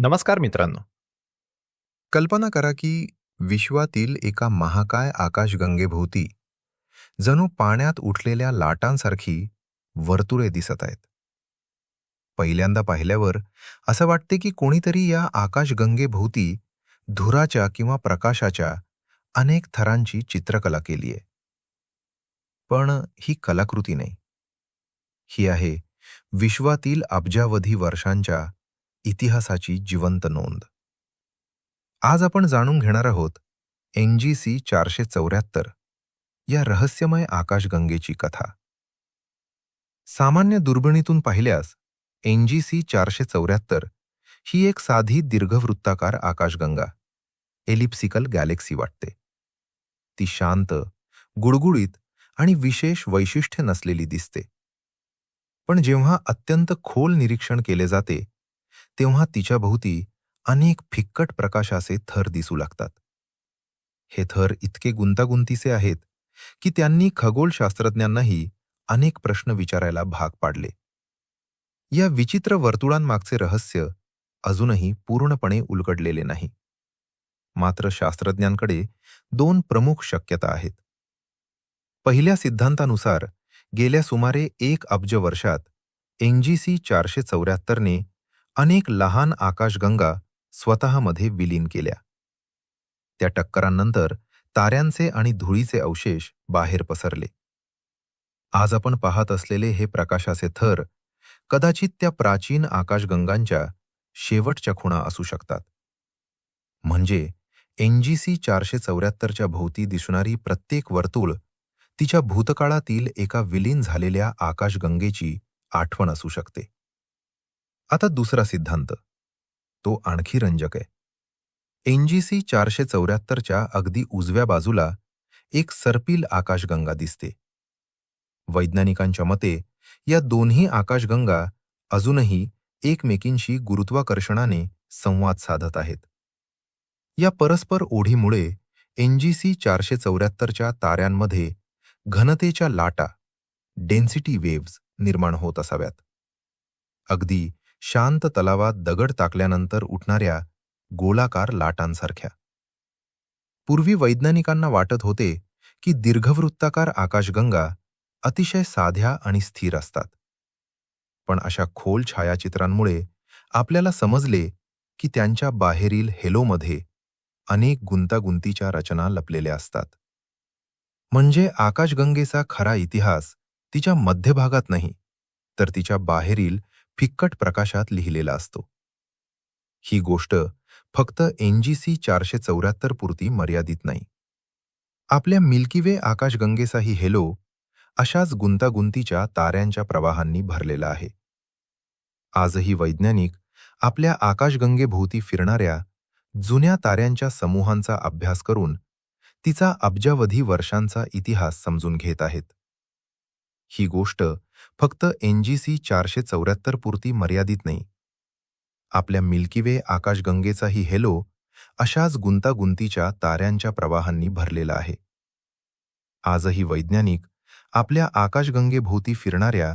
नमस्कार मित्रांनो. कल्पना करा की विश्वातील एका महाकाय आकाशगंगेभोवती जणू पाण्यात उठलेल्या लाटांसारखी वर्तुळे दिसत आहेत. पहिल्यांदा पाहिल्यावर असं वाटते की कोणीतरी या आकाशगंगेभोवती धुराच्या किंवा प्रकाशाच्या अनेक थरांची चित्रकला केली आहे. पण ही कलाकृती नाही. ही आहे विश्वातील अब्जावधी वर्षांच्या इतिहासाची जिवंत नोंद. आज आपण जाणून घेणार आहोत NGC 474 या रहस्यमय आकाशगंगेची कथा. सामान्य दुर्बिणीतून पाहिल्यास NGC 474 ही एक साधी दीर्घवृत्ताकार आकाशगंगा, एलिप्सिकल गॅलेक्सी वाटते. ती शांत, गुळगुळीत आणि विशेष वैशिष्ट्य नसलेली दिसते. पण जेव्हा अत्यंत खोल निरीक्षण केले जाते, तेव्हा तिच्याभोवती अनेक फिक्कट प्रकाशाचे थर दिसू लागतात. हे थर इतके गुंतागुंतीचे आहेत की त्यांनी खगोलशास्त्रज्ञांनाही अनेक प्रश्न विचारायला भाग पाडले. या विचित्र वर्तुळांमागचे रहस्य अजूनही पूर्णपणे उलगडलेले नाही. मात्र शास्त्रज्ञांकडे दोन प्रमुख शक्यता आहेत. पहिल्या सिद्धांतानुसार गेल्या सुमारे 1 अब्ज वर्षात NGC 474 ने अनेक लहान आकाशगंगा स्वतःमध्ये विलीन केल्या. त्या टक्करांनंतर ताऱ्यांचे आणि धुळीचे अवशेष बाहेर पसरले. आज आपण पाहत असलेले हे प्रकाशाचे थर कदाचित त्या प्राचीन आकाशगंगांच्या शेवटच्या खुणा असू शकतात. म्हणजे NGC 474च्या भोवती दिसणारी प्रत्येक वर्तुळ तिच्या भूतकाळातील एका विलीन झालेल्या आकाशगंगेची आठवण असू शकते. आता दुसरा सिद्धांत, तो आणखी रंजक आहे. NGC 474च्या अगदी उजव्या बाजूला एक सर्पिल आकाशगंगा दिसते. वैज्ञानिकांच्या मते या दोन्ही आकाशगंगा अजूनही एकमेकींशी गुरुत्वाकर्षणाने संवाद साधत आहेत. या परस्पर ओढीमुळे NGC 474च्या ताऱ्यांमध्ये घनतेच्या लाटा, डेन्सिटी वेव्हज निर्माण होत असाव्यात. अगदी शांत तलावात दगड टाकल्यानंतर उठणाऱ्या गोलाकार लाटांसारख्या. पूर्वी वैज्ञानिकांना वाटत होते की दीर्घवृत्ताकार आकाशगंगा अतिशय साध्या आणि स्थिर असतात. पण अशा खोल छायाचित्रांमुळे आपल्याला समजले की त्यांच्या बाहेरील हेलोमध्ये अनेक गुंतागुंतीच्या रचना लपलेल्या असतात. म्हणजे आकाशगंगेचा खरा इतिहास तिच्या मध्यभागात नाही, तर तिच्या बाहेरील फिक्कट प्रकाशात लिहिलेला असतो. ही गोष्ट फक्त NGC 474 पुरती मर्यादित नाही. आपल्या मिल्की वे आकाशगंगेचाही हेलो अशाच गुंतागुंतीच्या ताऱ्यांच्या प्रवाहांनी भरलेला आहे. आजही वैज्ञानिक आपल्या आकाशगंगेभोवती फिरणाऱ्या जुन्या ताऱ्यांच्या समूहांचा अभ्यास करून तिचा अब्जावधी वर्षांचा इतिहास समजून घेत आहेत. ही गोष्ट फक्त NGC 474 पुरती मर्यादित नाही. आपल्या मिल्की वे आकाशगंगेचाही हेलो अशाच गुंतागुंतीच्या ताऱ्यांच्या प्रवाहांनी भरलेला आहे. आजही वैज्ञानिक आपल्या आकाशगंगेभोवती फिरणाऱ्या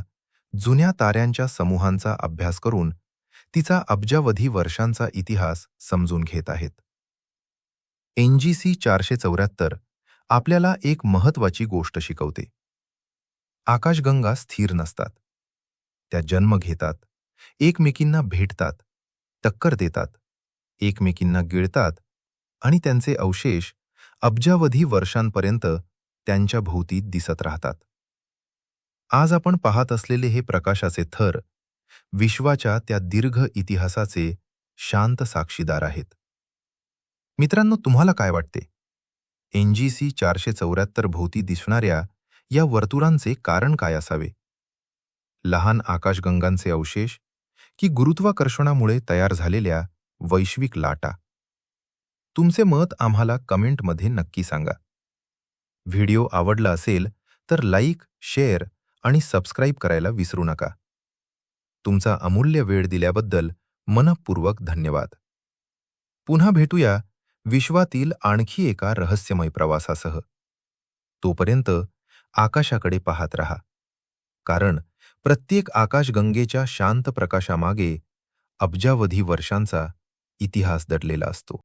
जुन्या ताऱ्यांच्या समूहांचा अभ्यास करून तिचा अब्जावधी वर्षांचा इतिहास समजून घेत आहेत. NGC 474 आपल्याला एक महत्त्वाची गोष्ट शिकवते. आकाशगंगा स्थिर नसतात. त्या जन्म घेतात, एकमेकींना भेटतात, टक्कर देतात, एकमेकींना गिळतात आणि त्यांचे अवशेष अब्जावधी वर्षांपर्यंत त्यांच्या भोवती दिसत राहतात. आज आपण पाहत असलेले हे प्रकाशाचे थर विश्वाच्या त्या दीर्घ इतिहासाचे शांत साक्षीदार आहेत. मित्रांनो, तुम्हाला काय वाटते? NGC 474 भोवती दिसणाऱ्या या वर्तुळांचे कारण काय असावे? लहान आकाशगंगांचे अवशेष की गुरुत्वाकर्षणामुळे तयार झालेल्या वैश्विक लाटा? तुमचे मत आम्हाला कमेंटमध्ये नक्की सांगा. व्हिडिओ आवडला असेल तर लाईक, शेअर आणि सबस्क्राईब करायला विसरू नका. तुमचा अमूल्य वेळ दिल्याबद्दल मनःपूर्वक धन्यवाद. पुन्हा भेटूया विश्वातील आणखी एका रहस्यमय प्रवासासह. तोपर्यंत आकाशाकडे पाहत रहा, कारण प्रत्येक आकाशगंगेच्या शांत प्रकाशामागे अब्जावधी वर्षांचा इतिहास दडलेला असतो.